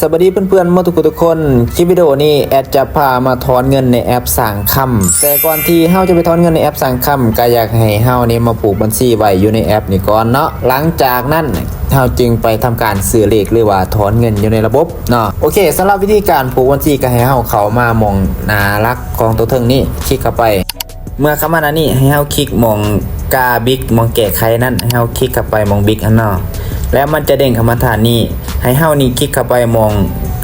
สวัสดีเพื่อนๆทุกคนคลิปวิดีโอนี้แอดจะพามาถอนเงินในแอปสั่งคำแต่ก่อนที่เฮาจะไปถอนเงินในแอปสั่งคำก็อยากให้เฮานี่มาผูกบัญชีไว้อยู่ในแอปนี่ก่อนเนาะหลังจากนั้นเฮาจึงไปทำการซื้อเลขหรือว่าถอนเงินอยู่ในระบบเนาะโอเคสำหรับวิธีการผูกบัญชีก็ให้เฮาเข้ามามองหน้าหลักของตัวเทิงนี้คลิกเข้าไปเมื่อเข้ามาหน้านี้ให้เฮาคลิกมองกาบิ๊กมองแก้ไขนั้นให้เฮาคลิกเข้าไปมองบิ๊กอันเนาะแล้วมันจะเด้งเข้ามาฐานนี้ให้เฮานี่คลิกเข้าไปมอง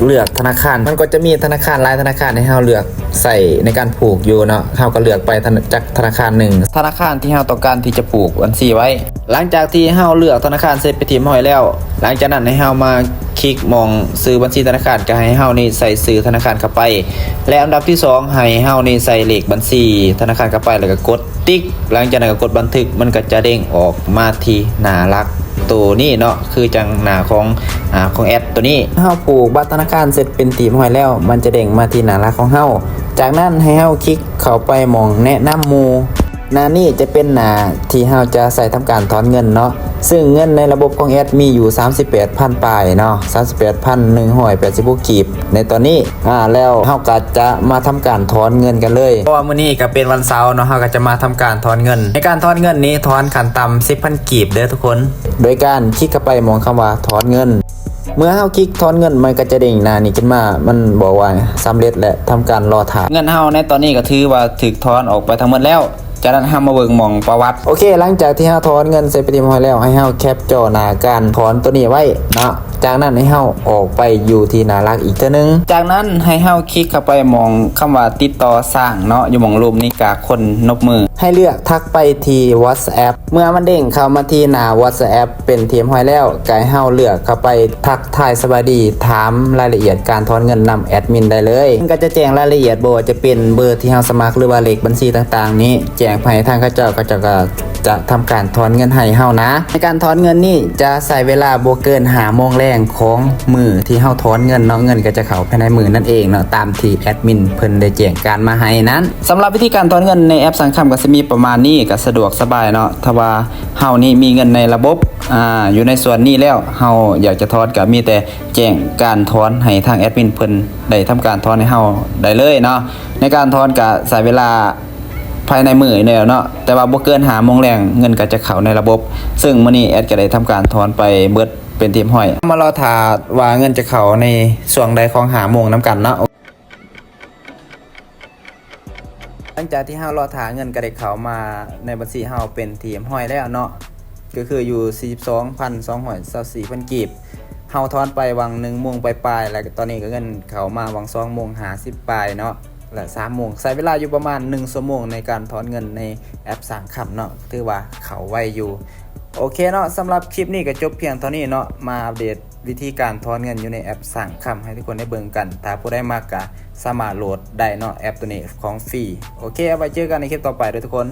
เลือกธนาคารมันก็จะมีธนาคารหลายธนาคารให้เฮาเลือกใส่ในการผูกอยู่เนาะเฮาก็เลือกไปจากธนาคารหนึ่งธนาคารที่เฮาต้องการที่จะผูกบัญชีไว้หลังจากที่เฮาเลือกธนาคารเสร็จไปทีมห้อยแล้วหลังจากนั้นให้เฮามาคลิกมองซื้อบัญชีธนาคารก็ให้เฮานี่ใส่ซื้อธนาคารเข้าไปและอันดับที่2ให้เฮานี่ใส่เลขบัญชีธนาคารเข้าไปแล้วก็กดติ๊กหลังจากนั้นก็กดบันทึกมันก็จะเด้งออกมาที่หน้าหลักตัวนี้เนาะคือจังหน้าของแอดตัวนี้เฮาผูกบัตรธนาคารเสร็จเป็นทีมห้อยแล้วมันจะเด้งมาที่หน้าหลักของเฮาจากนั้นให้เฮาคลิกเข้าไปมองแนะนำหมู่หน้านี้จะเป็นหน้าที่เฮาจะใส่ทำการถอนเงินเนาะซึ่งเงินในระบบของแอดมีอยู่ 38,000 ปลายเนาะ 38,186 กีบในตอนนี้แล้วเฮาก็จะมาทำการถอนเงินกันเลยเพราะว่ามื้อนี้ก็เป็นวันเสาร์เนาะเฮาก็จะมาทำการถอนเงินในการถอนเงินนี้ถอนขั้นต่ำ 10,000 กีบเด้อทุกคนโดยการคลิกเข้าไปมองคำว่าถอนเงินเมื่อเฮาคลิกถอนเงินมันก็จะเด้งหน้านี้ขึ้นมามันบอกว่าสำเร็จและทำการรอถ่ายเงินเฮาในตอนนี้ก็ถือว่าถูกถอนออกไปทั้งหมดแล้วจากนั้นเฮามาเบิ่งมองประวัติโอเคหลังจากที่เฮาถอนเงินเสร็จไปเรียบร้อยแล้วให้เฮาแคปจอหน้าการถอนตัวนี้ไว้เนาะจากนั้นให้เฮาออกไปอยู่ที่หน้าหลักอีกเทื่อนึงจากนั้นให้เฮาคลิกเข้าไปมองคำว่าติดต่อสร้างเนาะอยู่มองรูปนี้กาคนนบมือให้เลือกทักไปที่ WhatsApp เมื่อมันเด้งเข้ามาที่หน้า WhatsApp เป็นทีมห้อยแล้วก็ให้เฮาเลือกเข้าไปทักทายสวัสดีถามรายละเอียดการถอนเงินนำแอดมินได้เลยมันก็จะแจ้งรายละเอียดบ่ว่าจะเป็นเบอร์ที่เฮาสมัครหรือว่าเลขบัญชีต่างๆนี้แจ้งให้ทางเขาเจ้าก็จะทำการถอนเงินให้เฮานะในการถอนเงินนี่จะใส่เวลาบ่เกิน5 โมงแรงของมือที่เฮาถอนเงินเนาะเงินก็จะเข้าภายในมือนั่นเองเนาะตามที่แอดมินเพิ่นได้แจ้งการมาให้นั้นสำหรับวิธีการถอนเงินในแอปสังคมก็จะมีประมาณนี้ก็สะดวกสบายเนาะถ้าว่าเฮานี่มีเงินในระบบอยู่ในส่วนนี้แล้วเฮาอยากจะถอนก็มีแต่แจ้งการถอนให้ทางแอดมินเพิ่นได้ทำการถอนให้เฮาได้เลยเนาะในการถอนก็ใช้เวลาภายในมือเนี่ยเนาะแต่ว่าบ่เกิน5 โมงแรงเงินก็จะเข้าในระบบซึ่งมื้อนี้แอดก็ได้ทำการถอนไปเบิดเป็นทีมห้อยมารอท่าว่าเงินจะเข้าในช่วงใดของ5 โมงนำกันเนาะหลังจากที่เฮารอท่าเงินก็ได้เข้ามาในบัญชีเฮาเป็นทีมห้อยแล้วเนาะก็คืออยู่ 42,224 กีบเฮาถอนไปวัง1 โมงปลายๆแล้วตอนนี้ก็เงินเข้ามาวัง2 โมง50ปลายเนาะและ3 โมงใช้เวลาอยู่ประมาณ1 ชั่วโมงในการถอนเงินในแอปสั่งคำเนาะถือว่าเขาไวอยู่โอเคเนาะสำหรับคลิปนี้ก็จบเพียงเท่านี้เนาะมาอัปเดตวิธีการถอนเงินอยู่ในแอปสั่งคำให้ทุกคนได้เบิ่งกันถ้าผู้ได้มากก็สามารถโหลดได้เนาะแอปตัวนี้ของฟรีโอเคเอาไว้เจอกันในคลิปต่อไปด้วยทุกคน